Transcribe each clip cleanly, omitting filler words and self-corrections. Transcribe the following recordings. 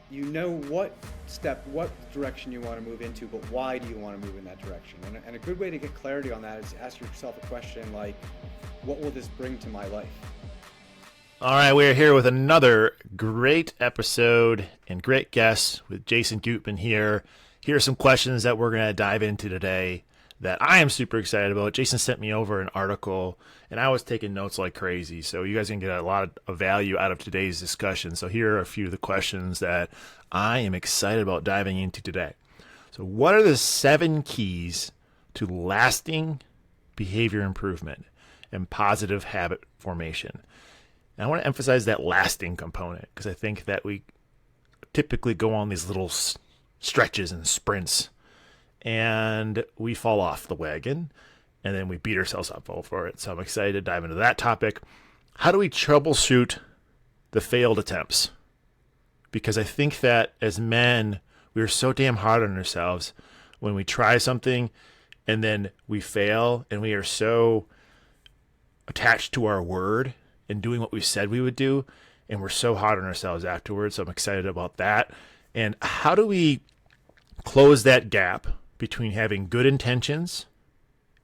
you know what direction you want to move into, but why do you want to move in that direction? And a good way to get clarity on that is to ask yourself a question like, what will this bring to my life? All right, we're here with another great episode and great guest with Jason Gootman here. Here are some questions that we're going to dive into today that I am super excited about. Jason sent me over an article, and I was taking notes like crazy. So you guys can get a lot of value out of today's discussion. So here are a few of the questions that I am excited about diving into today. So what are the 7 keys to lasting behavior improvement and positive habit formation? And I want to emphasize that lasting component because I think that we typically go on these little stretches and sprints and we fall off the wagon and then we beat ourselves up over it. So I'm excited to dive into that topic. How do we troubleshoot the failed attempts? Because I think that as men, we are so damn hard on ourselves when we try something and then we fail, and we are so attached to our word and doing what we said we would do, and we're so hard on ourselves afterwards. So I'm excited about that. And how do we close that gap between having good intentions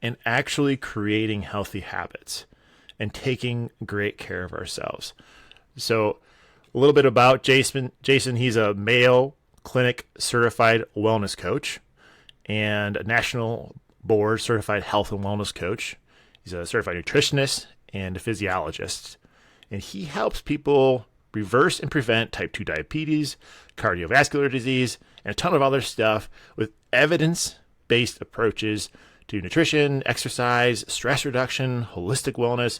and actually creating healthy habits and taking great care of ourselves? So a little bit about Jason. He's a Mayo Clinic certified wellness coach and a national board certified health and wellness coach. He's a certified nutritionist and a physiologist. And he helps people reverse and prevent type 2 diabetes, cardiovascular disease, and a ton of other stuff with evidence-based approaches to nutrition, exercise, stress reduction, holistic wellness,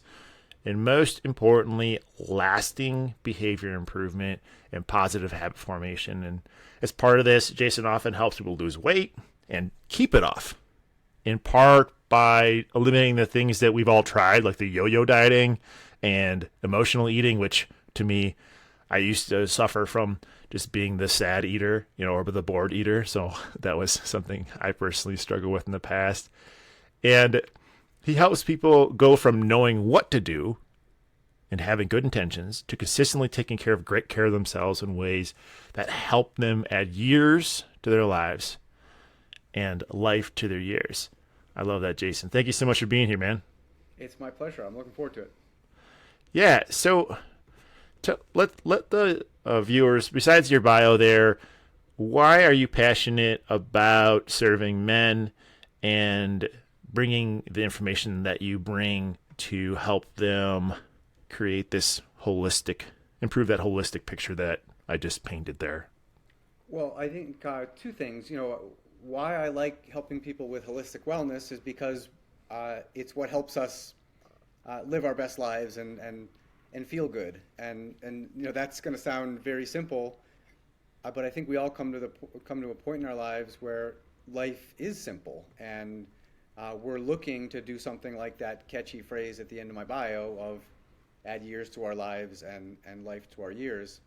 and most importantly, lasting behavior improvement and positive habit formation. And as part of this, Jason often helps people lose weight and keep it off, in part by eliminating the things that we've all tried, like the yo-yo dieting and emotional eating, which to me, I used to suffer from just being the sad eater, or the bored eater. So that was something I personally struggled with in the past. And he helps people go from knowing what to do and having good intentions to consistently taking great care of themselves in ways that help them add years to their lives and life to their years. I love that, Jason. Thank you so much for being here, man. It's my pleasure. I'm looking forward to it. Yeah, so let the viewers, besides your bio there, why are you passionate about serving men and bringing the information that you bring to help them create this improve that holistic picture that I just painted there? Well, I think 2 things. Why I like helping people with holistic wellness is because it's what helps us live our best lives and feel good. And that's going to sound very simple, but I think we all come to a point in our lives where life is simple, and we're looking to do something like that catchy phrase at the end of my bio of add years to our lives and life to our years.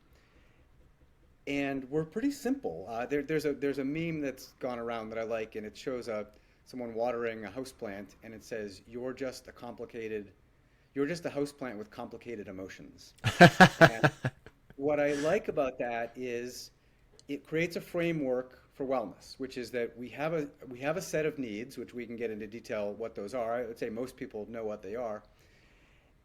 And we're pretty simple. There's a meme that's gone around that I like, and it shows someone watering a houseplant, and it says, "You're just a houseplant with complicated emotions." And what I like about that is it creates a framework for wellness, which is that we have a set of needs, which we can get into detail what those are. I would say most people know what they are.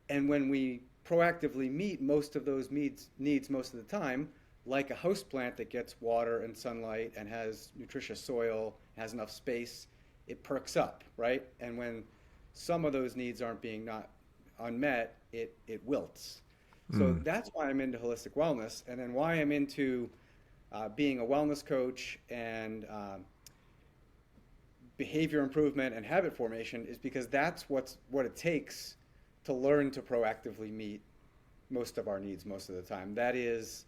And when we proactively meet most of those needs most of the time, like a houseplant that gets water and sunlight and has nutritious soil, has enough space, it perks up, right? And when some of those needs aren't being not unmet, it wilts. So that's why I'm into holistic wellness, and then why I'm into being a wellness coach and behavior improvement and habit formation is because that's what it takes to learn to proactively meet most of our needs most of the time. That is,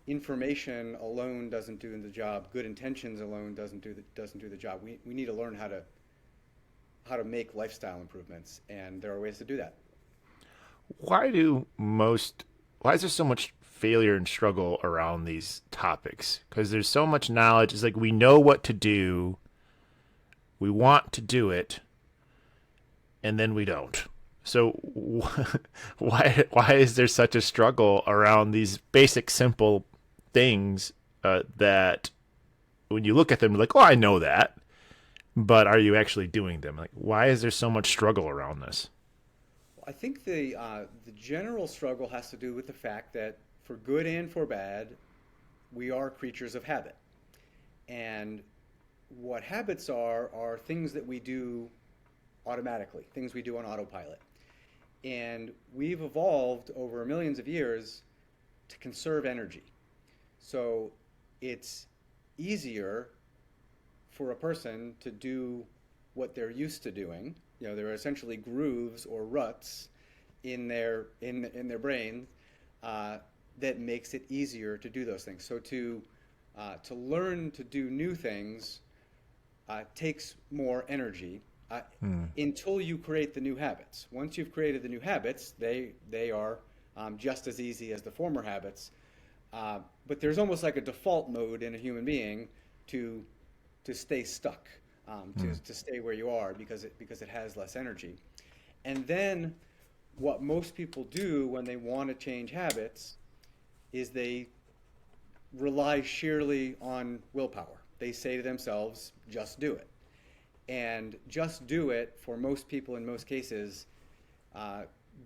information alone doesn't do the job. Good intentions alone doesn't do the job. We need to learn how to make lifestyle improvements, and there are ways to do that. Why is there so much failure and struggle around these topics? Because there's so much knowledge. It's like we know what to do, we want to do it, and then we don't. So why is there such a struggle around these basic, simple things that when you look at them, you're like, oh, I know that, but are you actually doing them? Like, why is there so much struggle around this? I think the general struggle has to do with the fact that for good and for bad, we are creatures of habit. And what habits are things that we do automatically, things we do on autopilot. And we've evolved over millions of years to conserve energy. So it's easier for a person to do what they're used to doing. You know, there are essentially grooves or ruts in their brain that makes it easier to do those things. So to learn to do new things takes more energy until you create the new habits. Once you've created the new habits, they are just as easy as the former habits. But there's almost like a default mode in a human being to stay stuck, to stay where you are because it has less energy. And then what most people do when they want to change habits is they rely sheerly on willpower. They say to themselves, just do it. And just do it, for most people in most cases,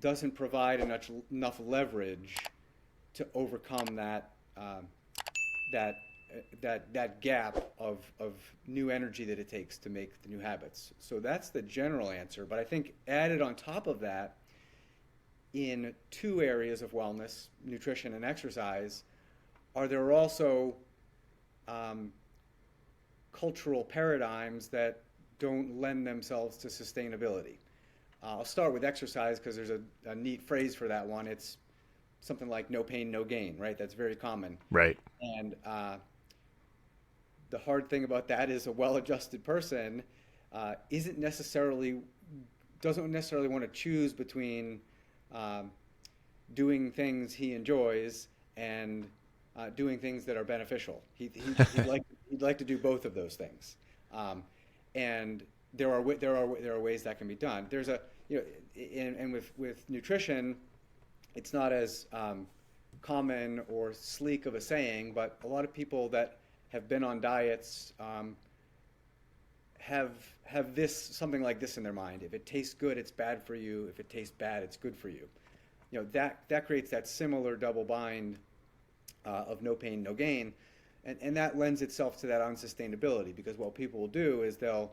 doesn't provide enough leverage to overcome that gap of new energy that it takes to make the new habits. So that's the general answer. But I think added on top of that, in two areas of wellness, nutrition and exercise, there are also cultural paradigms that don't lend themselves to sustainability. I'll start with exercise because there's a neat phrase for that one. It's something like no pain, no gain, right? That's very common. Right. And the hard thing about that is a well-adjusted person doesn't necessarily want to choose between doing things he enjoys and doing things that are beneficial. He'd like to do both of those things, and there are ways that can be done. There's and with nutrition, it's not as common or sleek of a saying, but a lot of people that have been on diets have something like this in their mind. If it tastes good, it's bad for you. If it tastes bad, it's good for you. You know, that creates that similar double bind of no pain, no gain. And that lends itself to that unsustainability, because what people will do is they'll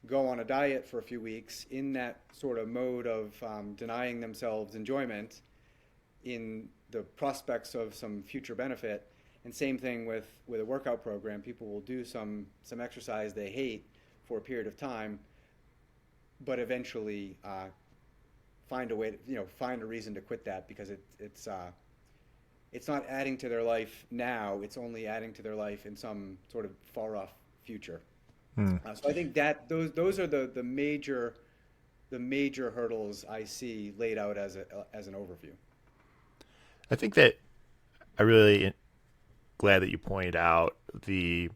go on a diet for a few weeks in that sort of mode of denying themselves enjoyment in the prospects of some future benefit. And same thing with a workout program. People will do some exercise they hate for a period of time, but eventually find a way to, find a reason to quit that, because it's not adding to their life now. It's only adding to their life in some sort of far off future. So I think that those are the major hurdles I see laid out as an overview. I think that I really glad that you pointed out the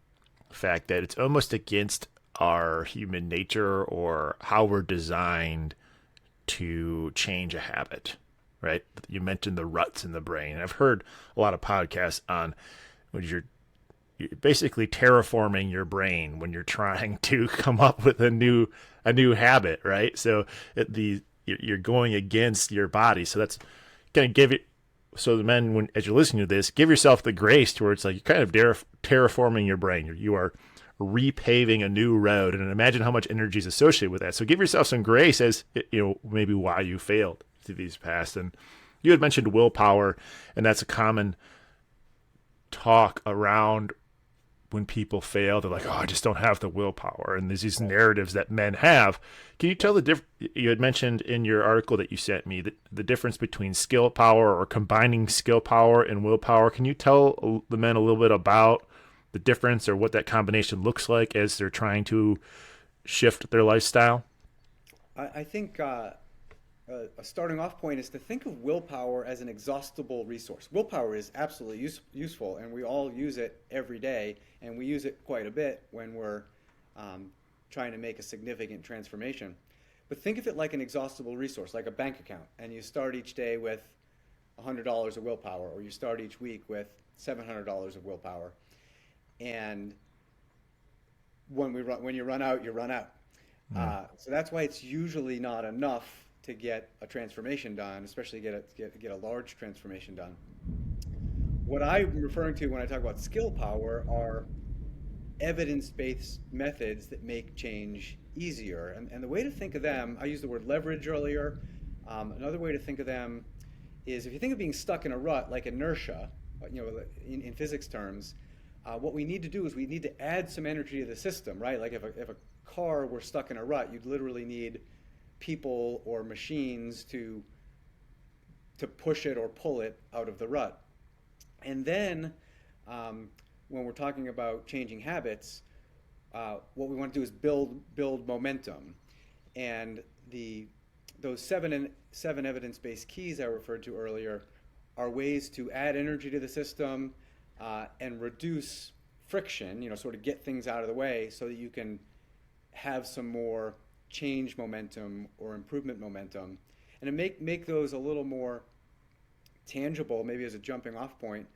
fact that it's almost against our human nature or how we're designed to change a habit, right? You mentioned the ruts in the brain. I've heard a lot of podcasts on when you're basically terraforming your brain when you're trying to come up with a new habit, right? So you're going against your body. So that's going to give it. So the men, as you're listening to this, give yourself the grace to where it's like you're kind of terraforming your brain. You are repaving a new road, and imagine how much energy is associated with that. So give yourself some grace as maybe why you failed to these past. And you had mentioned willpower, and that's a common talk around when people fail. They're like, oh, I just don't have the willpower. And there's these narratives that men have. Can you tell you had mentioned in your article that you sent me the difference between skill power or combining skill power and willpower. Can you tell the men a little bit about the difference or what that combination looks like as they're trying to shift their lifestyle? I think a starting off point is to think of willpower as an exhaustible resource. Willpower is absolutely useful, and we all use it every day, and we use it quite a bit when we're trying to make a significant transformation. But think of it like an exhaustible resource, like a bank account, and you start each day with $100 of willpower, or you start each week with $700 of willpower. And when you run out, you run out. So that's why it's usually not enough to get a transformation done, especially get a large transformation done. What I'm referring to when I talk about skill power are evidence-based methods that make change easier. And the way to think of them, I used the word leverage earlier. Another way to think of them is if you think of being stuck in a rut, like inertia, in physics terms, what we need to do is we need to add some energy to the system, right? Like if a car were stuck in a rut, you'd literally need people or machines to push it or pull it out of the rut. And then when we're talking about changing habits, what we want to do is build momentum. And those seven evidence-based keys I referred to earlier are ways to add energy to the system and reduce friction, sort of get things out of the way so that you can have some more change momentum or improvement momentum. And to make those a little more tangible, maybe as a jumping off point,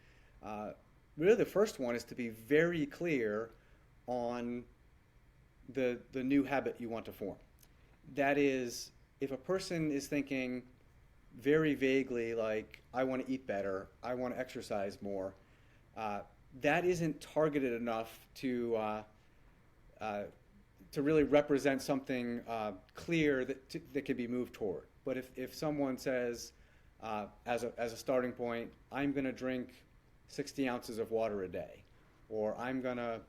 really the first one is to be very clear on the new habit you want to form. That is, if a person is thinking very vaguely like, I want to eat better, I want to exercise more, that isn't targeted enough to really represent something clear that can be moved toward. But if someone says, as a starting point, I'm going to drink 60 ounces of water a day, or I'm going to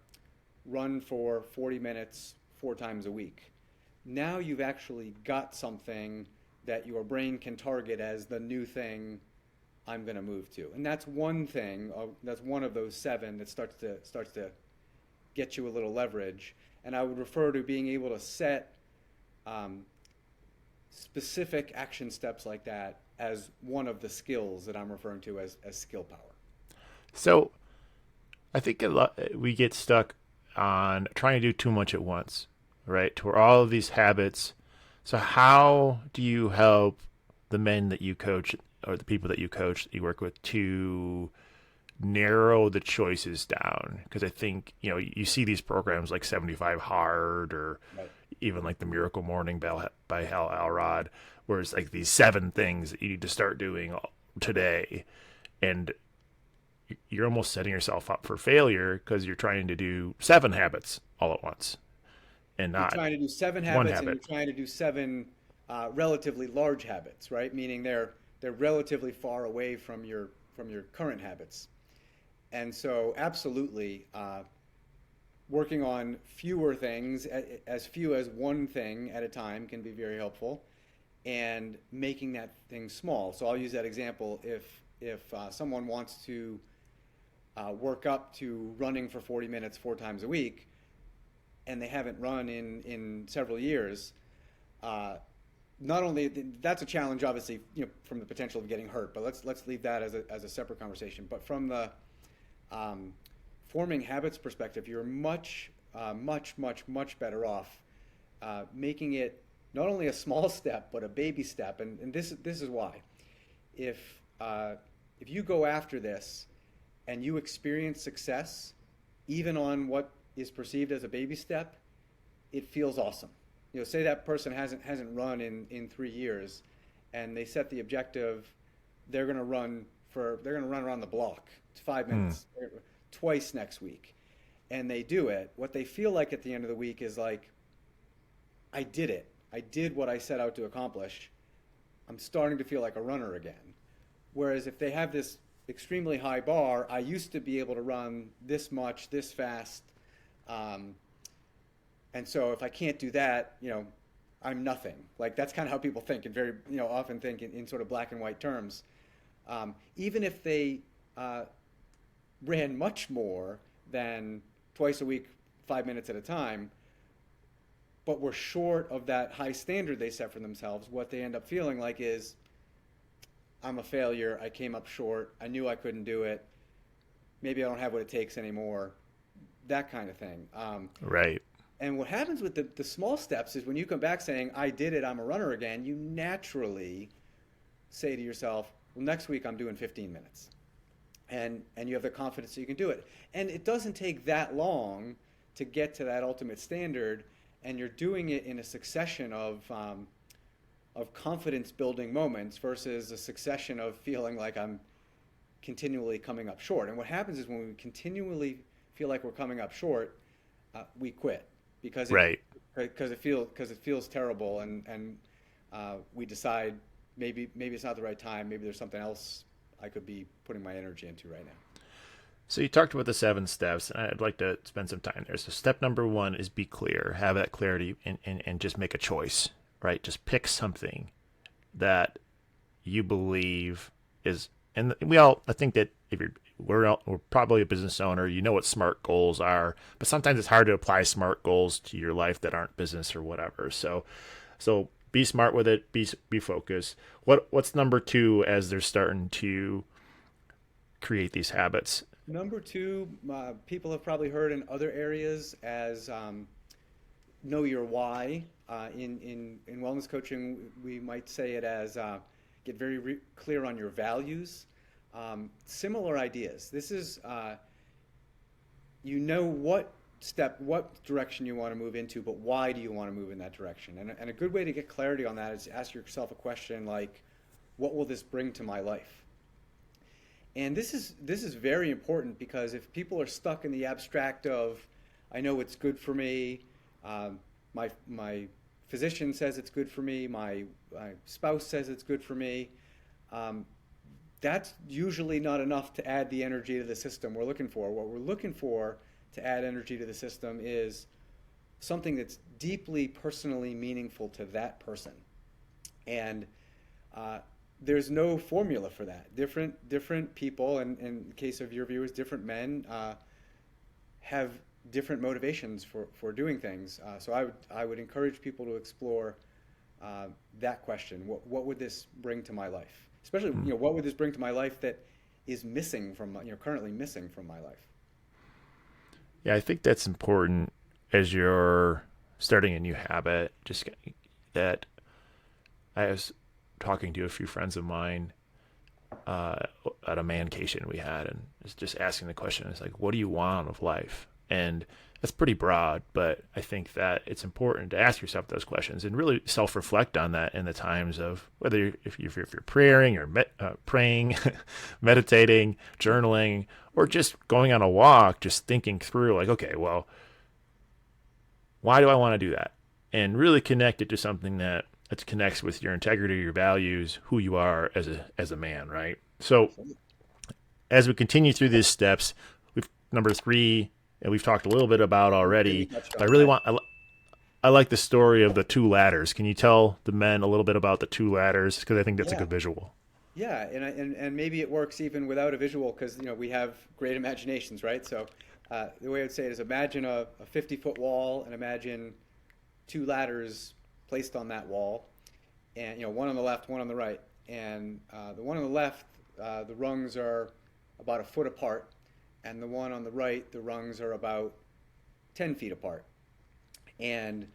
run for 40 minutes 4 times a week, now you've actually got something that your brain can target as the new thing I'm going to move to. And that's one thing, that's one of those 7 that starts to get you a little leverage. And I would refer to being able to set specific action steps like that as one of the skills that I'm referring to as skill power. So I think we get stuck on trying to do too much at once, right? To where all of these habits. So how do you help the men that you coach or the people that you coach, that you work with, to narrow the choices down? Because I think, you see these programs like 75 Hard or Right. even like the Miracle Morning by Hal Elrod, where it's like these 7 things that you need to start doing today. And you're almost setting yourself up for failure because you're trying to do 7 habits all at once. And You're not trying to do 7 one habits, habit. and you're trying to do 7 relatively large habits, right? Meaning they're relatively far away from your current habits. And so, absolutely, working on fewer things, as few as one thing at a time, can be very helpful, and making that thing small. So I'll use that example. If someone wants to work up to running for 40 minutes 4 times a week, and they haven't run in several years, not only that's a challenge, obviously, from the potential of getting hurt. But let's leave that as a separate conversation. But from the forming habits perspective, you're much better off making it not only a small step but a baby step. And this is why. If you go after this and you experience success, even on what is perceived as a baby step, it feels awesome. Say that person hasn't run in 3 years, and they set the objective, they're going to run around the block. It's 5 minutes, twice next week, and they do it. What they feel like at the end of the week is like, I did it. I did what I set out to accomplish. I'm starting to feel like a runner again. Whereas if they have this extremely high bar, I used to be able to run this much, this fast, and so if I can't do that, I'm nothing. Like, that's kind of how people think, and very, often think in sort of black and white terms. Even if they ran much more than twice a week, 5 minutes at a time, but were short of that high standard they set for themselves, what they end up feeling like is, I'm a failure, I came up short, I knew I couldn't do it, maybe I don't have what it takes anymore, that kind of thing. Right. And what happens with the small steps is when you come back saying, I did it, I'm a runner again, you naturally say to yourself, well, next week I'm doing 15 minutes. And you have the confidence that you can do it. And it doesn't take that long to get to that ultimate standard, and you're doing it in a succession of confidence building moments versus a succession of feeling like I'm continually coming up short. And what happens is when we continually feel like we're coming up short, we quit because Right. it feels terrible, and we decide maybe it's not the right time. Maybe there's something else I could be putting my energy into right now. So you talked about the 7 steps, and I'd like to spend some time there. So step number 1 is be clear, have that clarity, and just make a choice, right? Just pick something that you believe is, and I think that if we're probably a business owner, you know what SMART goals are, but sometimes it's hard to apply SMART goals to your life that aren't business or whatever. So be smart with it, be focused. What's number 2 as they're starting to create these habits? Number 2, people have probably heard in other areas as know your why. In wellness coaching, we might say it as get very clear on your values. Similar ideas. This is, you know what direction you want to move into, but why do you want to move in that direction? And a good way to get clarity on that is to ask yourself a question like, what will this bring to my life? And this is very important, because if people are stuck in the abstract of, I know it's good for me, my physician says it's good for me, my spouse says it's good for me, that's usually not enough to add the energy to the system we're looking for. What we're looking for to add energy to the system is something that's deeply personally meaningful to that person. And there's no formula for that. Different people, and in the case of your viewers, different men have different motivations for doing things. So I would encourage people to explore that question. What would this bring to my life? Especially, what would this bring to my life that is missing from currently missing from my life? Yeah, I think that's important as you're starting a new habit. Just that I was talking to a few friends of mine at a mancation we had, and it's just asking the question, it's like, what do you want out of life? And that's pretty broad, but I think that it's important to ask yourself those questions and really self-reflect on that in the times of whether if you're praying or praying, meditating, journaling, or just going on a walk, just thinking through like, okay, well, why do I want to do that? And really connect it to something that connects with your integrity, your values, who you are as a man, right? So as we continue through these steps, number 3, and we've talked a little bit about already, but I really I like the story of the 2 ladders. Can you tell the men a little bit about the 2 ladders? Because I think that's a good visual. Yeah, and maybe it works even without a visual, because we have great imaginations, right? So the way I would say it is, imagine a 50-foot wall, and imagine 2 ladders placed on that wall, and one on the left, one on the right, and the one on the left, the rungs are about a foot apart, and the one on the right, the rungs are about 10 feet apart. And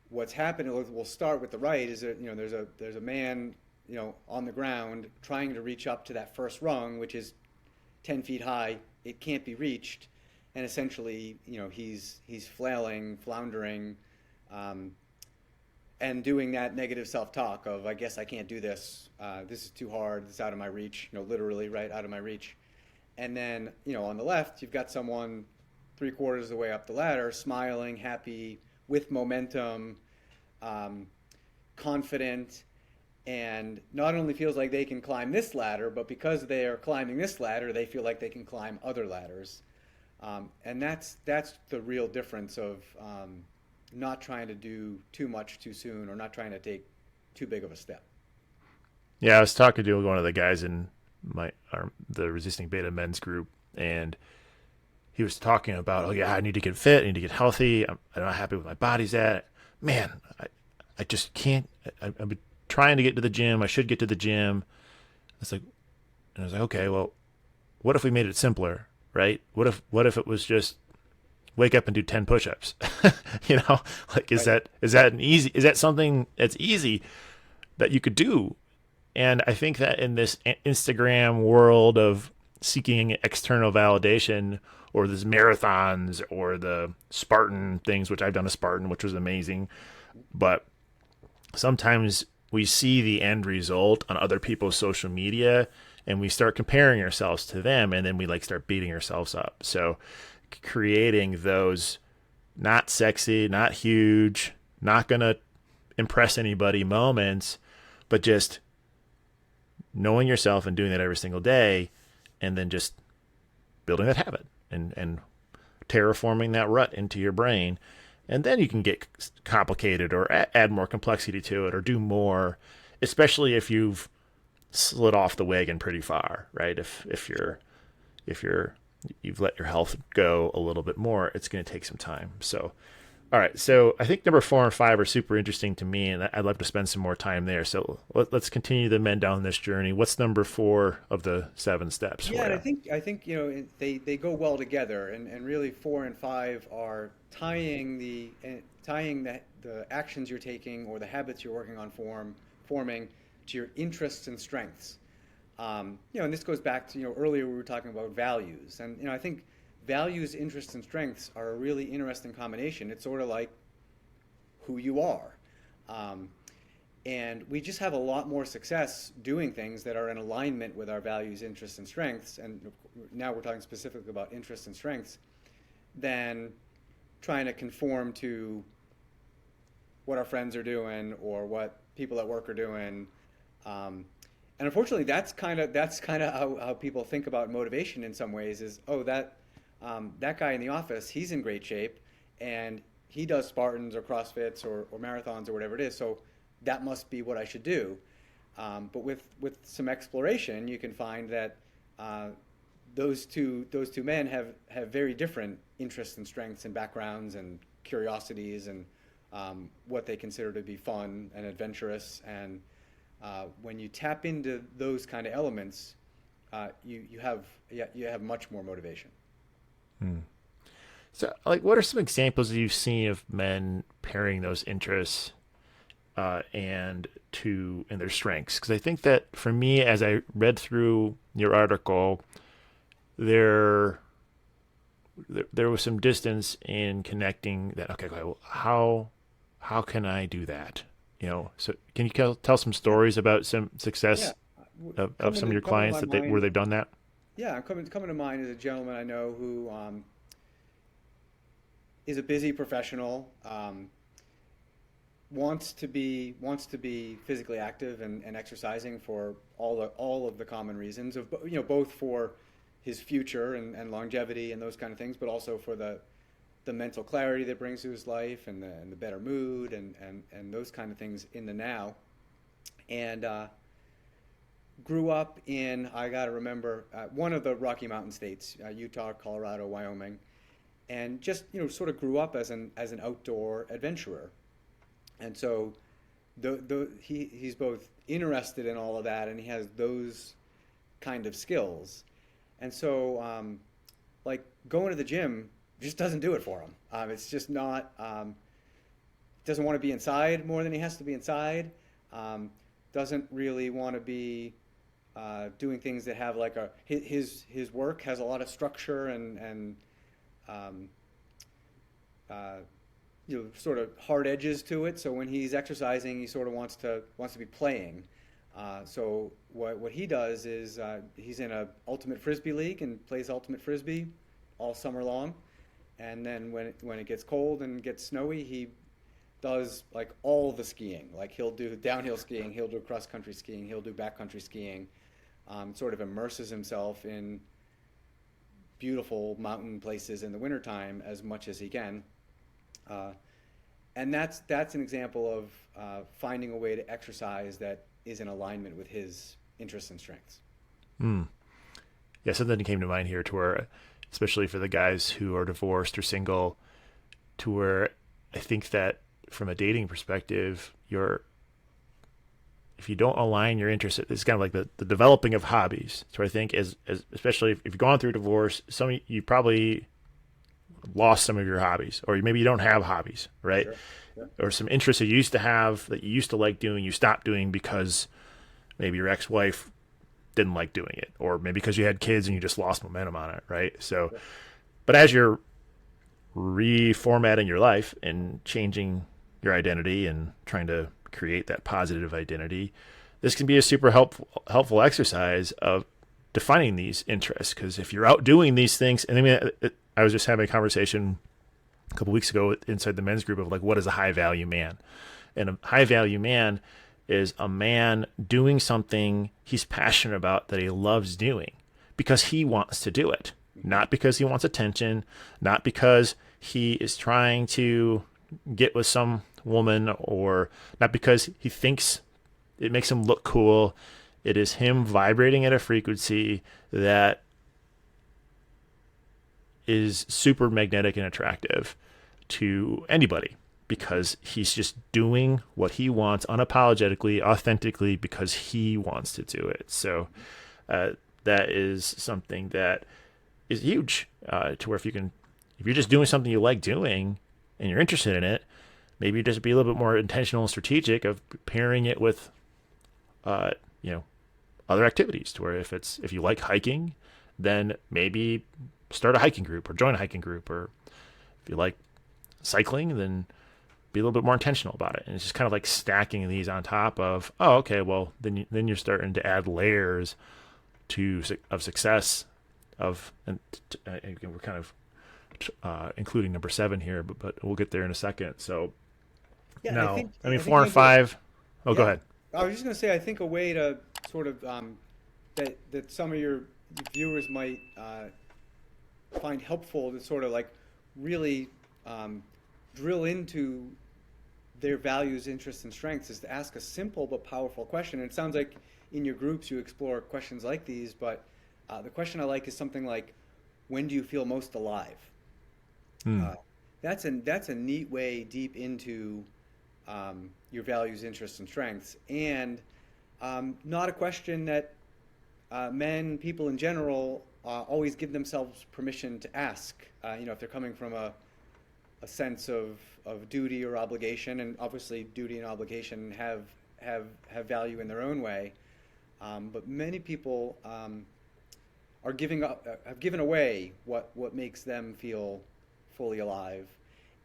what's happened, we'll start with the right, is that there's a man on the ground trying to reach up to that first rung, which is 10 feet high. It can't be reached, and essentially he's flailing, floundering, and doing that negative self-talk of, I guess I can't do this, this is too hard, it's out of my reach, literally, right, out of my reach. And then on the left, you've got someone 3/4 of the way up the ladder, smiling, happy, with momentum, confident, and not only feels like they can climb this ladder, but because they are climbing this ladder, they feel like they can climb other ladders. And that's the real difference of not trying to do too much too soon, or not trying to take too big of a step. Yeah, I was talking to one of the guys in the Resistingbeta men's group, and he was talking about, oh yeah, I need to get fit, I need to get healthy, I'm not happy with my body's at. Man, I just can't. I've been trying to get to the gym. I should get to the gym. And I was like, okay, well, what if we made it simpler, right? What if it was just wake up and do 10 push-ups? Is that something that's easy that you could do And I think that in this Instagram world of seeking external validation, or this marathons or the Spartan things, which I've done a Spartan, which was amazing, but sometimes we see the end result on other people's social media and we start comparing ourselves to them, and then we like start beating ourselves up. So creating those not sexy, not huge, not going to impress anybody moments, but just knowing yourself and doing that every single day, and then just building that habit and terraforming that rut into your brain. And then you can get complicated or add more complexity to it or do more, especially if you've slid off the wagon pretty far, right? If you've let your health go a little bit more, it's going to take some time. So, all right. So I think number 4 and 5 are super interesting to me, and I'd love to spend some more time there. So let's continue the men down this journey. What's number 4 of the 7 steps? Yeah, and I think they go well together, and really 4 and 5 are tying the actions you're taking or the habits you're working on forming to your interests and strengths. And this goes back to earlier we were talking about values, and I think values, interests, and strengths are a really interesting combination. It's sort of like who you are. And we just have a lot more success doing things that are in alignment with our values, interests, and strengths. And now we're talking specifically about interests and strengths than trying to conform to what our friends are doing or what people at work are doing. And unfortunately, that's kind of how people think about motivation in some ways. Is that guy in the office, he's in great shape, and he does Spartans or CrossFits or marathons or whatever it is. So that must be what I should do. But with some exploration, you can find that those two men have very different interests and strengths and backgrounds and curiosities and what they consider to be fun and adventurous. And when you tap into those kind of elements, you have much more motivation. So, like, what are some examples you've seen of men pairing those interests and their strengths? Because I think that for me, as I read through your article, there was some distance in connecting that. Okay, well, how can I do that? So can you tell some stories about some success of some of your clients where they've done that? Yeah, coming to mind is a gentleman I know who is a busy professional, wants to be physically active and exercising for all of the common reasons of both for his future and longevity and those kind of things, but also for the mental clarity that brings to his life and the better mood and those kind of things in the now. And grew up in, I got to remember, one of the Rocky Mountain states, Utah, Colorado, Wyoming, and just sort of grew up as an outdoor adventurer. And so he's both interested in all of that, and he has those kind of skills. And so like going to the gym just doesn't do it for him. It's just not, doesn't want to be inside more than he has to be inside. Doesn't really want to be doing things that have like his work has a lot of structure and sort of hard edges to it. So when he's exercising, he sort of wants to be playing. So what he does is he's in a ultimate frisbee league and plays ultimate frisbee all summer long. And then when it gets cold and gets snowy, he does like all the skiing. Like he'll do downhill skiing, he'll do cross country skiing, he'll do backcountry skiing. Sort of immerses himself in beautiful mountain places in the wintertime as much as he can. And that's an example of finding a way to exercise that is in alignment with his interests and strengths. Yeah, something came to mind here to where, especially for the guys who are divorced or single, to where I think that from a dating perspective, if you don't align your interests, it's kind of like the developing of hobbies. So I think as especially if you've gone through divorce, you probably lost some of your hobbies, or maybe you don't have hobbies, right? Sure. Yeah. Or some interests that you used to have that you used to like doing, you stopped doing because maybe your ex-wife didn't like doing it, or maybe because you had kids and you just lost momentum on it, right? So, but as you're reformatting your life and changing your identity and trying to create that positive identity, this can be a super helpful exercise of defining these interests. Because if you're out doing these things, and I mean, I was just having a conversation a couple weeks ago inside the men's group of like, what is a high value man? And a high value man is a man doing something he's passionate about that he loves doing because he wants to do it, not because he wants attention, not because he is trying to get with some woman, or not because he thinks it makes him look cool. It is him vibrating at a frequency that is super magnetic and attractive to anybody, because he's just doing what he wants unapologetically, authentically, because he wants to do it. So that is something that is huge, to where if you're just doing something you like doing and you're interested in it, maybe just be a little bit more intentional and strategic of pairing it with, other activities, to where if you like hiking, then maybe start a hiking group or join a hiking group, or if you like cycling, then be a little bit more intentional about it. And it's just kind of like stacking these on top of, oh, okay, well, then you're starting to add layers of success and again, we're kind of including number 7 here, but we'll get there in a second. So Yeah, now, I think 4 and 5. Oh, go ahead. I was just going to say, I think a way to sort of that some of your viewers might find helpful to sort of like really drill into their values, interests, and strengths is to ask a simple but powerful question. And it sounds like in your groups you explore questions like these, but the question I like is something like, when do you feel most alive? That's a neat way deep into your values, interests, and strengths, and not a question that men, people in general, always give themselves permission to ask. If they're coming from a sense of duty or obligation, and obviously duty and obligation have value in their own way, but many people have given away what makes them feel fully alive.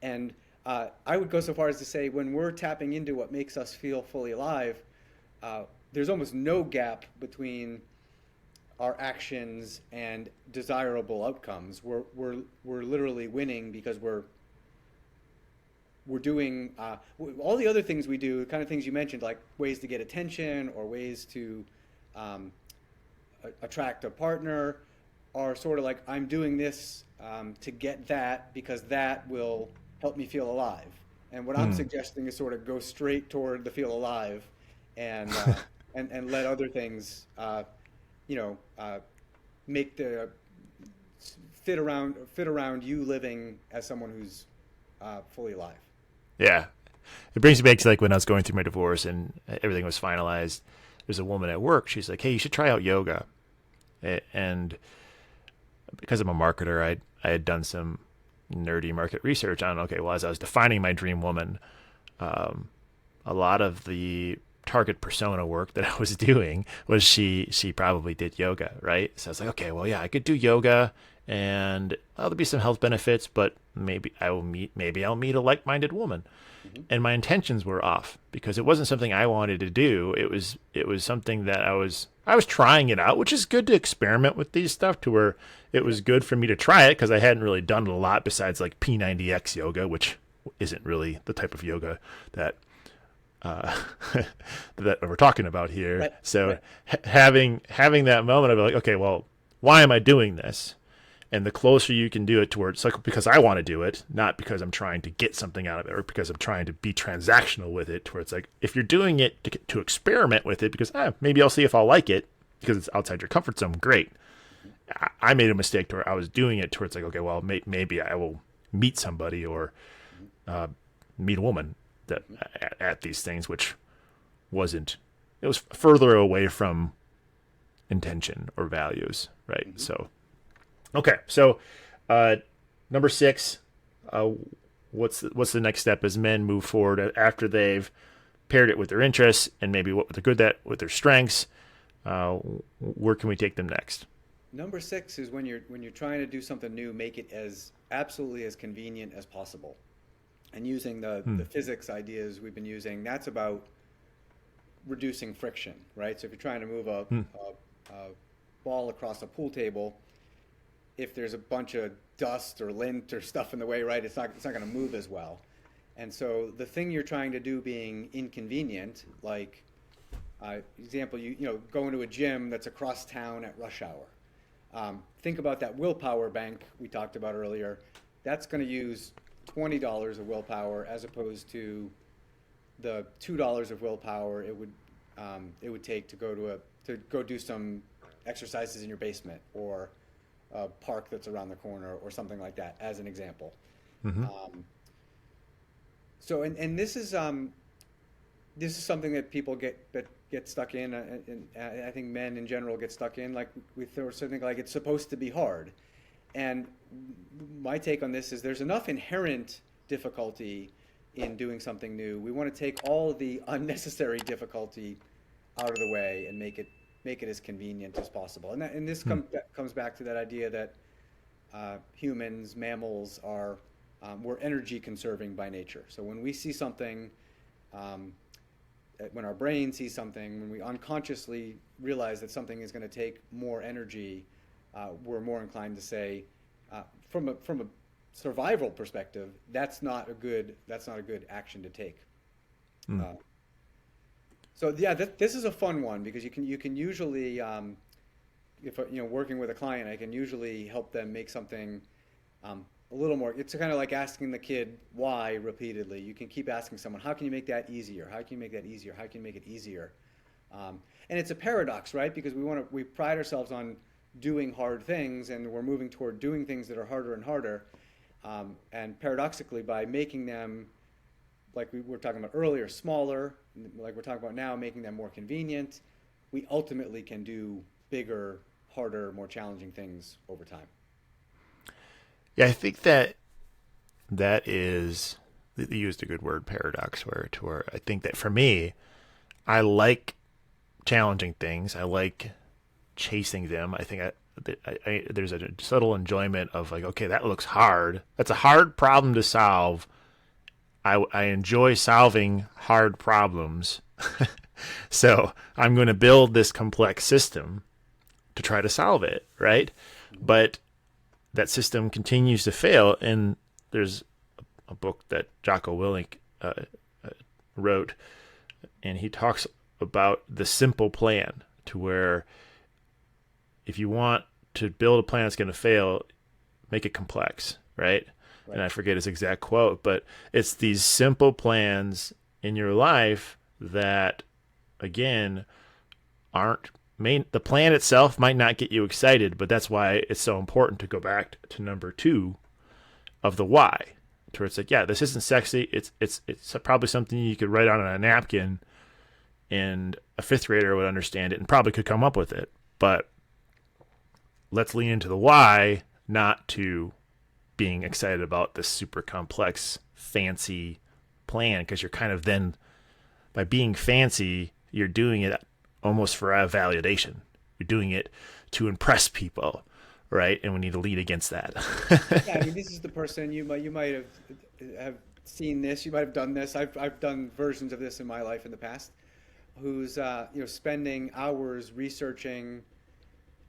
And I would go so far as to say, when we're tapping into what makes us feel fully alive, there's almost no gap between our actions and desirable outcomes. We're literally winning because we're doing all the other things we do, the kind of things you mentioned, like ways to get attention or ways to attract a partner, are sort of like, I'm doing this to get that because that will help me feel alive. And what I'm suggesting is sort of go straight toward the feel alive, and and let other things make the fit around you living as someone who's fully alive. Yeah. It brings me back to like when I was going through my divorce and everything was finalized. There's a woman at work. She's like, hey, you should try out yoga. And because I'm a marketer, I had done some nerdy market research on, okay, well, as I was defining my dream woman, a lot of the target persona work that I was doing was she probably did yoga, right? So I was like, okay, well, yeah, I could do yoga, and there'll be some health benefits, but maybe I'll meet a like-minded woman. And my intentions were off because it wasn't something I wanted to do. It was something that I was trying it out, which is good to experiment with these stuff, to where it was good for me to try it because I hadn't really done it a lot besides like P90X yoga, which isn't really the type of yoga that that we're talking about here. Right. So having that moment of like, okay, well, why am I doing this? And the closer you can do it towards, like, because I want to do it, not because I'm trying to get something out of it or because I'm trying to be transactional with it, towards like, if you're doing it to experiment with it because maybe I'll see if I'll like it because it's outside your comfort zone, great. I made a mistake to where I was doing it towards like, okay, well, maybe I will meet somebody or meet a woman that at these things, which it was further away from intention or values, right? So. Okay, so number 6, what's the next step as men move forward after they've paired it with their interests and maybe what they're good at, with their strengths, where can we take them next? Number 6 is when you're trying to do something new, make it as absolutely as convenient as possible. And using the physics ideas we've been using, that's about reducing friction, right? So if you're trying to move a ball across a pool table, if there's a bunch of dust or lint or stuff in the way, right, it's not going to move as well. And so the thing you're trying to do being inconvenient, like example, you know, going to a gym that's across town at rush hour. Think about that willpower bank we talked about earlier. That's going to use $20 of willpower as opposed to the $2 of willpower it would take to go do some exercises in your basement or a park that's around the corner or something like that, as an example. Mm-hmm. So this is something that people get stuck in, and I think men in general get stuck in. Like we throw something like it's supposed to be hard, and my take on this is there's enough inherent difficulty in doing something new. We want to take all the unnecessary difficulty out of the way and make it as convenient as possible. And this comes back to that idea that humans, mammals are we're energy conserving by nature. So when we see something, when our brain sees something, when we unconsciously realize that something is going to take more energy, we're more inclined to say, from a survival perspective, that's not a good action to take. So yeah, this is a fun one because you can usually, if working with a client, I can usually help them make something a little more. It's kind of like asking the kid why repeatedly. You can keep asking someone, how can you make that easier? How can you make that easier? How can you make it easier? And it's a paradox, right? Because we pride ourselves on doing hard things, and we're moving toward doing things that are harder and harder. And paradoxically, by making them, like we were talking about earlier, smaller, like we're talking about now, making them more convenient, we ultimately can do bigger, harder, more challenging things over time. Yeah, I think that is, you used a good word, paradox, where I think that for me, I like challenging things. I like chasing them. I think there's a subtle enjoyment of like, okay, that looks hard. That's a hard problem to solve. I enjoy solving hard problems. So I'm going to build this complex system to try to solve it, right? But that system continues to fail, and there's a book that Jocko Willink wrote, and he talks about the simple plan, to where if you want to build a plan that's going to fail, make it complex, right? And I forget his exact quote, but it's these simple plans in your life that, again, the plan itself might not get you excited, but that's why it's so important to go back to number 2 of the why, to where it's like, yeah, this isn't sexy. It's probably something you could write on a napkin, and a 5th grader would understand it and probably could come up with it. But let's lean into the why, not to being excited about this super complex, fancy plan, because you're kind of then, by being fancy, you're doing it almost for a validation. You're doing it to impress people, right? And we need to lead against that. Yeah, I mean, this is the person you might have seen this. You might have done this. I've done versions of this in my life in the past. Who's spending hours researching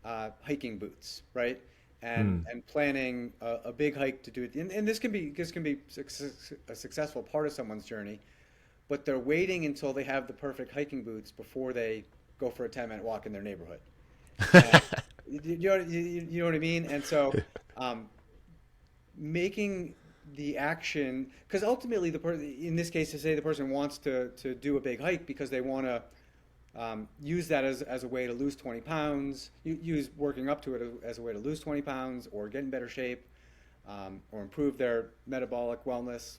hiking boots, right? And planning a big hike to do it. And this can be a successful part of someone's journey, but they're waiting until they have the perfect hiking boots before they go for a 10-minute walk in their neighborhood. You know what I mean? And so making the action, because ultimately in this case, to say the person wants to do a big hike because they want to use that as a way to lose 20 pounds, use working up to it as a way to lose 20 pounds or get in better shape, or improve their metabolic wellness.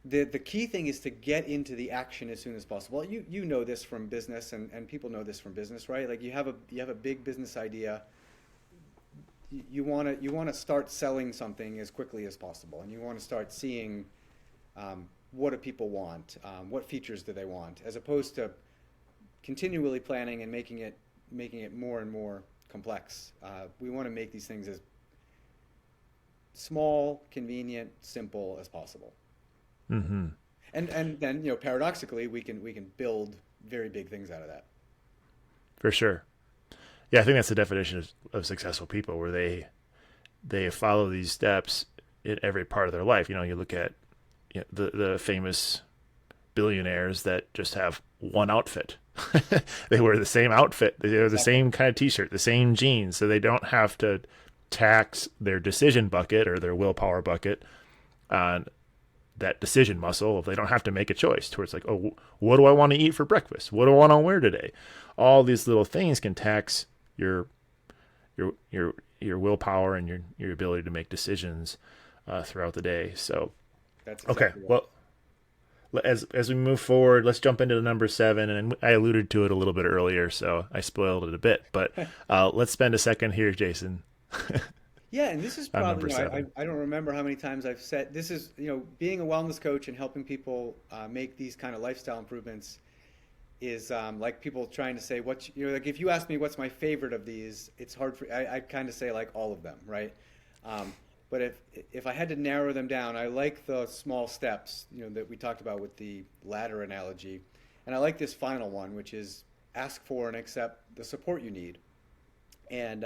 The key thing is to get into the action as soon as possible. You know this from business, and people know this from business, right? Like you have a big business idea. You want to start selling something as quickly as possible, and you want to start seeing what do people want? What features do they want? As opposed to continually planning and making it more and more complex. We want to make these things as small, convenient, simple as possible. Mm-hmm. And then, paradoxically, we can build very big things out of that. For sure. Yeah, I think that's the definition of successful people, where they follow these steps in every part of their life. You look at the famous billionaires that just have one outfit. They wear the same outfit. They wear the Exactly. same kind of t-shirt, the same jeans, so they don't have to tax their decision bucket or their willpower bucket on that decision muscle. If they don't have to make a choice towards like, oh, what do I want to eat for breakfast? What do I want to wear today? All these little things can tax your your willpower and your ability to make decisions throughout the day. So That's okay, exactly right. well, as we move forward, let's jump into the number 7, and I alluded to it a little bit earlier, so I spoiled it a bit. But let's spend a second here, Jason, Yeah, and this is on probably, number 7. I don't remember how many times I've said this is, being a wellness coach and helping people make these kind of lifestyle improvements is like people trying to say like if you ask me what's my favorite of these, it's hard for I kind of say like all of them, right? Um, but if I had to narrow them down, I like the small steps, that we talked about with the ladder analogy, and I like this final one, which is ask for and accept the support you need. And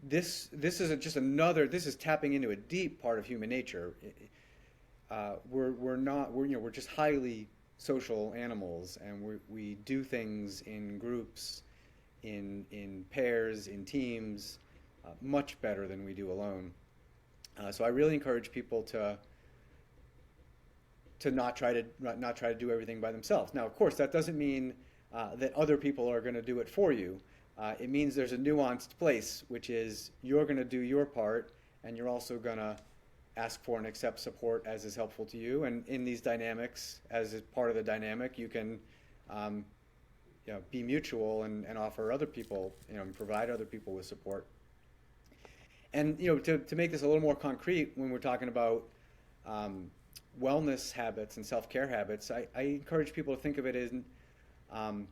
this is just another. This is tapping into a deep part of human nature. We're not we're just highly social animals, and we do things in groups, in pairs, in teams, much better than we do alone. So I really encourage people to not try to do everything by themselves. Now, of course, that doesn't mean that other people are going to do it for you. It means there's a nuanced place, which is you're going to do your part, and you're also going to ask for and accept support as is helpful to you. And in these dynamics, as is part of the dynamic, you can um, be mutual and offer other people, and provide other people with support. And to make this a little more concrete, when we're talking about um, wellness habits and self-care habits, I encourage people to think of it as um,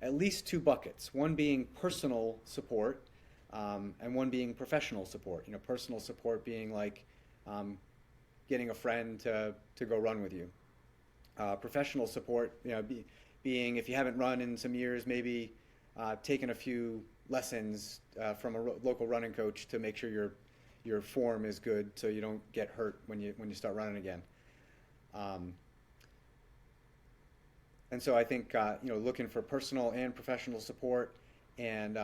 at least two buckets. One being personal support, and one being professional support. Personal support being like um, getting a friend to go run with you. Professional support, being if you haven't run in some years, maybe taking a few lessons from a local running coach to make sure your form is good, so you don't get hurt when you start running again. Um, and so I think looking for personal and professional support, and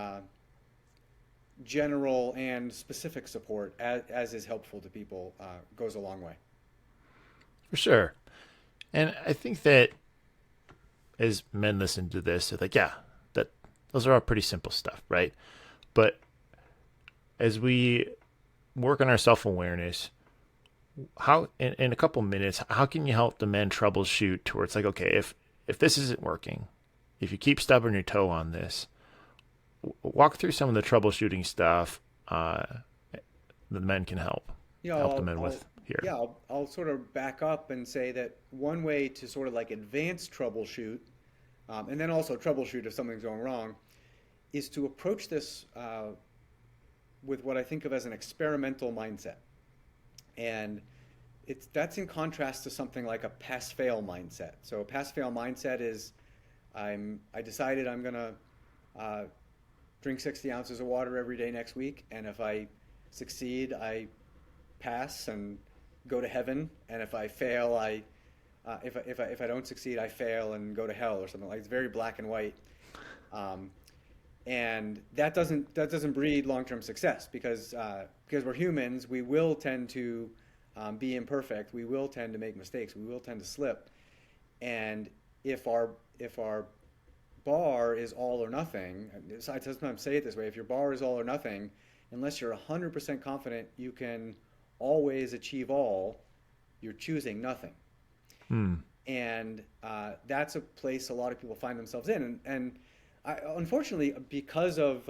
general and specific support as is helpful to people goes a long way. For sure. And I think that as men listen to this, they're like, yeah, that those are all pretty simple stuff, right? But as we work on our self-awareness, how in a couple minutes, how can you help the men troubleshoot towards like, okay, if this isn't working, if you keep stubbing your toe on this, walk through some of the troubleshooting stuff the men can help the men with here. Yeah, I'll sort of back up and say that one way to sort of like advance troubleshoot, and then also troubleshoot if something's going wrong, is to approach this with what I think of as an experimental mindset. And that's in contrast to something like a pass-fail mindset. So a pass-fail mindset is I decided I'm gonna drink 60 ounces of water every day next week, and if I succeed, I pass and go to heaven, and if I fail, if I don't succeed, I fail and go to hell or something like. It's very black and white, and that doesn't breed long-term success because we're humans. We will tend to be imperfect. We will tend to make mistakes. We will tend to slip, and if our bar is all or nothing, I sometimes say it this way: if your bar is all or nothing, unless you're 100% confident you can always achieve all, you're choosing nothing. Hmm. And that's a place a lot of people find themselves in. And unfortunately, because of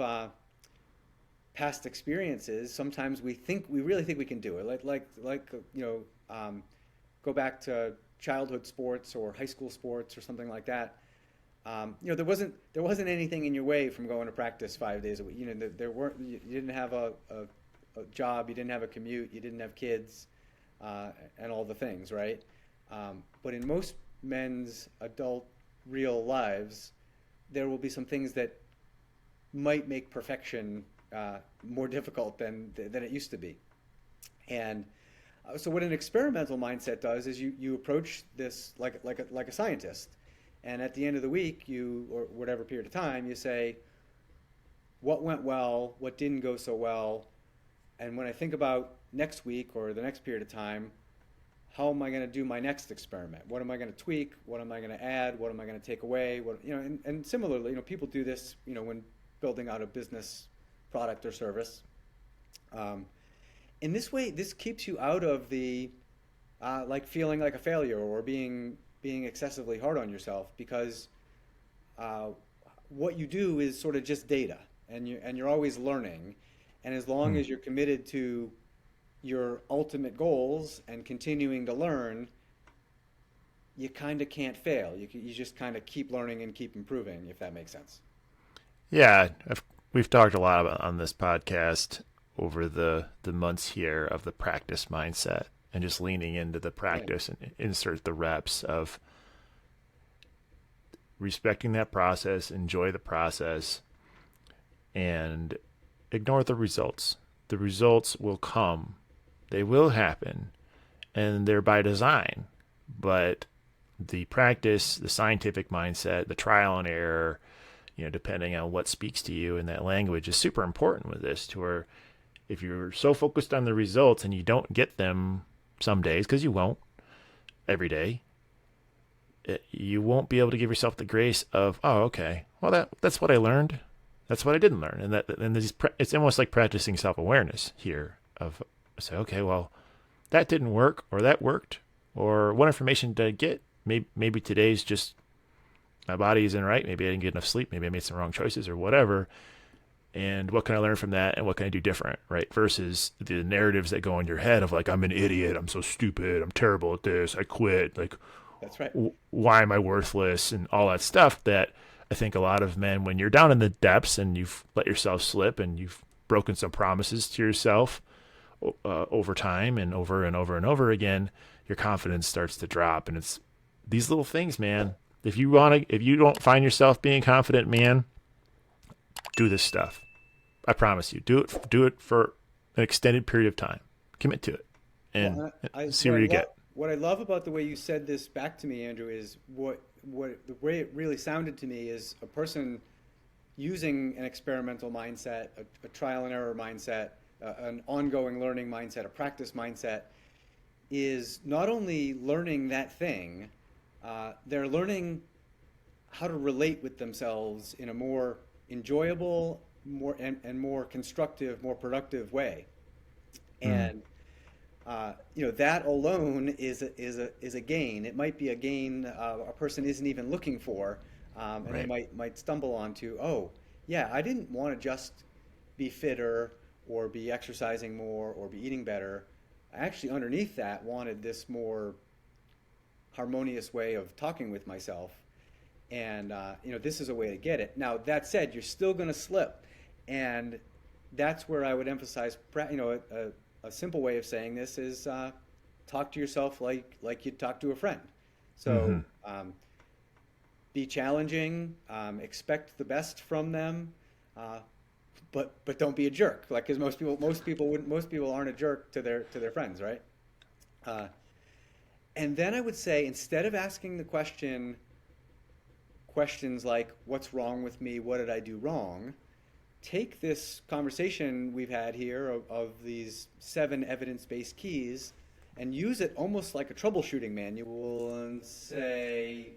past experiences, sometimes we really think we can do it. Like go back to childhood sports or high school sports or something like that, there wasn't anything in your way from going to practice 5 days a week. There weren't you didn't have a job, you didn't have a commute, you didn't have kids, and all the things, right? But in most men's adult real lives, there will be some things that might make perfection more difficult than it used to be. And so what an experimental mindset does is you approach this like a scientist. And at the end of the week, or whatever period of time, you say, what went well, what didn't go so well, and when I think about next week or the next period of time, how am I going to do my next experiment? What am I going to tweak? What am I going to add? What am I going to take away? And similarly, people do this, when building out a business product or service. In this way, this keeps you out of the like feeling like a failure or being excessively hard on yourself, because what you do is sort of just data, and you're always learning, and as long as you're committed to your ultimate goals and continuing to learn, you kind of can't fail. You just kind of keep learning and keep improving, if that makes sense. Yeah, we've talked a lot about on this podcast over the months here of the practice mindset and just leaning into the practice and insert the reps of respecting that process, enjoy the process, and ignore the results. The results will come. They will happen, and they're by design. But the practice, the scientific mindset, the trial and error, depending on what speaks to you in that language, is super important with this, to where if you're so focused on the results and you don't get them some days, because you won't every day, you won't be able to give yourself the grace of, oh, okay, well, that's what I learned. That's what I didn't learn. And it's almost like practicing self-awareness here of, say, okay, well, that didn't work, or that worked, or what information did I get? Maybe today's just my body isn't right. Maybe I didn't get enough sleep. Maybe I made some wrong choices or whatever. And what can I learn from that? And what can I do different, right? Versus the narratives that go in your head of like, I'm an idiot. I'm so stupid. I'm terrible at this. I quit. Like, that's right. Why am I worthless? And all that stuff that I think a lot of men, when you're down in the depths and you've let yourself slip and you've broken some promises to yourself over time and over and over and over again, your confidence starts to drop. And it's these little things, man. If you don't find yourself being confident, man, do this stuff. I promise you, do it for an extended period of time. Commit to it and see where you get. What I love about the way you said this back to me, Andrew, is what the way it really sounded to me is a person using an experimental mindset, a trial and error mindset, an ongoing learning mindset, a practice mindset, is not only learning that thing, they're learning how to relate with themselves in a more enjoyable, more constructive, more productive way. And that alone is a gain. It might be a gain a person isn't even looking for, and Right. they might stumble onto. Oh, yeah, I didn't want to just be fitter or be exercising more or be eating better. I actually underneath that wanted this more harmonious way of talking with myself, and this is a way to get it. Now that said, you're still going to slip, and that's where I would emphasize. A simple way of saying this is talk to yourself like you'd talk to a friend. So be challenging, expect the best from them, but don't be a jerk. Like, because most people aren't a jerk to their friends, right? And then I would say, instead of asking the questions like, what's wrong with me? What did I do wrong? Take this conversation we've had here of these 7 evidence-based keys and use it almost like a troubleshooting manual and say,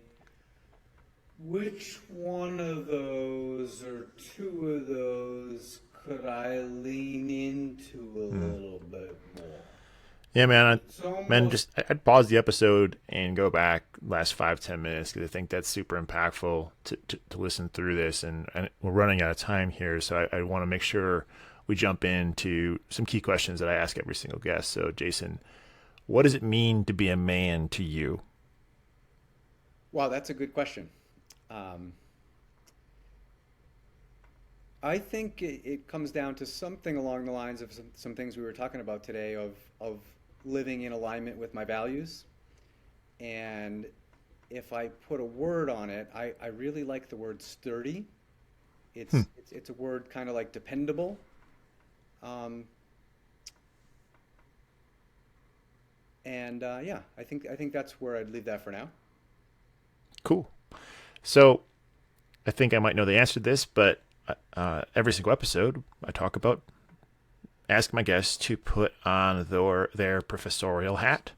which one of those or 2 of those could I lean into a little bit more? Yeah, man. I'd pause the episode and go back last 5-10 minutes, because I think that's super impactful to listen through this. And we're running out of time here, so I want to make sure we jump into some key questions that I ask every single guest. So, Jason, what does it mean to be a man to you? Wow, that's a good question. Um, I think it comes down to something along the lines of some things we were talking about today of living in alignment with my values. And if I put a word on it, I really like the word sturdy. Hmm. It's a word kind of like dependable. Um, and yeah, I think that's where I'd leave that for now. Cool. So I think I might know the answer to this, but every single episode I talk about ask my guests to put on their professorial hat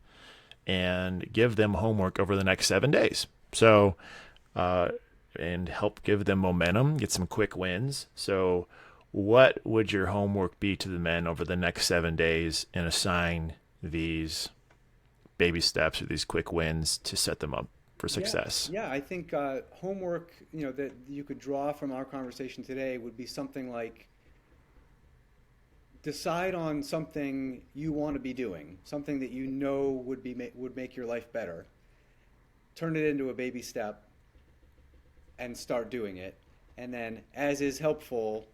and give them homework over the next 7 days. So, uh, and help give them momentum, get some quick wins. So, what would your homework be to the men over the next 7 days, and assign these baby steps or these quick wins to set them up for Yeah, success? yeah, I think homework, that you could draw from our conversation today would be something like decide on something you want to be doing, something that you know would make your life better. Turn it into a baby step and start doing it. And then, as is helpful,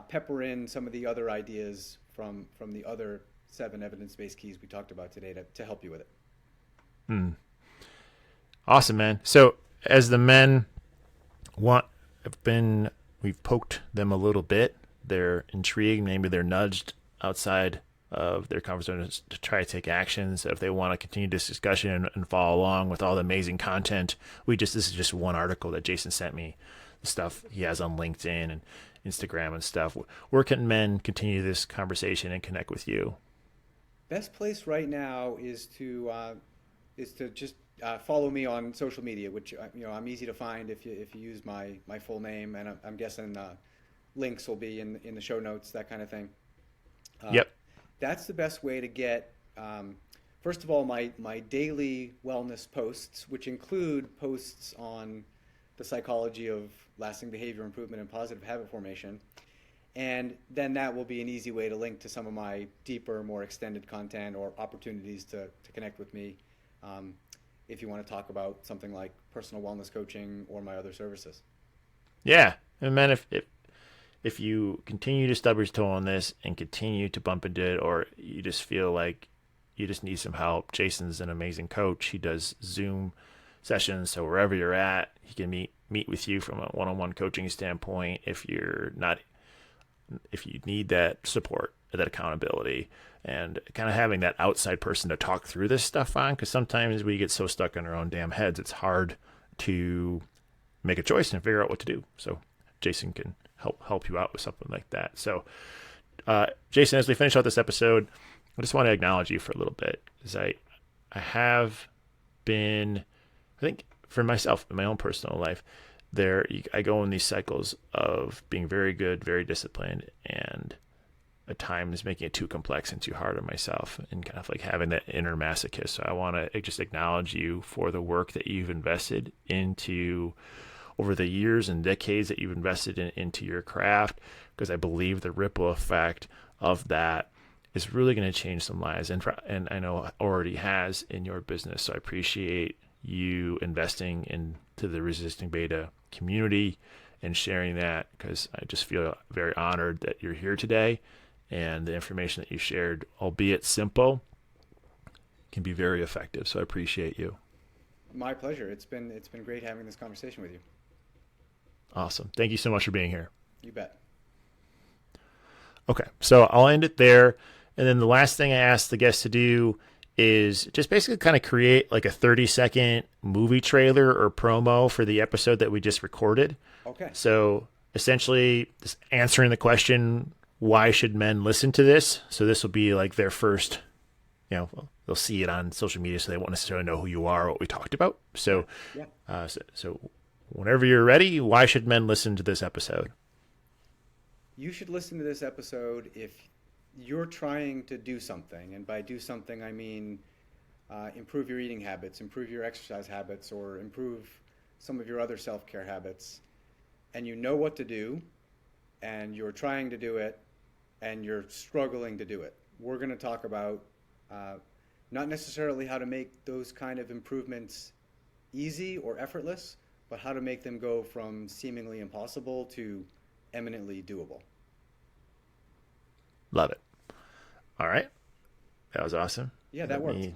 pepper in some of the other ideas from the other 7 evidence-based keys we talked about today to help you with it. Hmm. Awesome, man. So, as the men want have been we've poked them a little bit. They're intrigued, maybe they're nudged outside of their comfort zone to try to take action. So if they want to continue this discussion and follow along with all the amazing content, this is just one article that Jason sent me, the stuff he has on LinkedIn and Instagram and stuff. Where can men continue this conversation and connect with you? Best place right now is to just follow me on social media, which I'm easy to find if you use my full name, and I'm guessing links will be in the show notes, that kind of thing. Uh, Yep. that's the best way to get. First of all, my daily wellness posts, which include posts on the psychology of lasting behavior improvement and positive habit formation. And then that will be an easy way to link to some of my deeper, more extended content or opportunities to connect with me, um, if you want to talk about something like personal wellness coaching or my other services. Yeah. And man, if you continue to stub your toe on this and continue to bump into it, or you just feel like you just need some help, Jason's an amazing coach. He does Zoom sessions, so wherever you're at, he can meet with you from a one-on-one coaching standpoint. If you need that support, that accountability, and kind of having that outside person to talk through this stuff on, because sometimes we get so stuck in our own damn heads, it's hard to make a choice and figure out what to do. So Jason can help you out with something like that. So, Jason, as we finish out this episode, I just want to acknowledge you for a little bit, because I have been, I think for myself in my own personal life, I go in these cycles of being very good, very disciplined, and at times making it too complex and too hard on myself, and kind of like having that inner masochist. So I want to just acknowledge you for the work that you've invested into over the years and decades that you've invested into your craft, because I believe the ripple effect of that is really going to change some lives, and I know already has in your business. So I appreciate you investing into the Resistingbeta community and sharing that, because I just feel very honored that you're here today, and the information that you shared, albeit simple, can be very effective. So I appreciate you. My pleasure. It's been great having this conversation with you. Awesome. Thank you so much for being here. You bet. Okay, so I'll end it there. And then the last thing I asked the guests to do is just basically kind of create like a 30-second movie trailer or promo for the episode that we just recorded. Okay. So essentially just answering the question, why should men listen to this? So this will be like their first, they'll see it on social media, so they won't necessarily know who you are or what we talked about. So, Yeah. so whenever you're ready, why should men listen to this episode? You should listen to this episode if you're trying to do something, and by do something I mean improve your eating habits, improve your exercise habits, or improve some of your other self-care habits, and you know what to do, and you're trying to do it, and you're struggling to do it. We're going to talk about Not necessarily how to make those kind of improvements easy or effortless, but how to make them go from seemingly impossible to eminently doable. Love it. All right. That was awesome. Yeah, that Let worked. me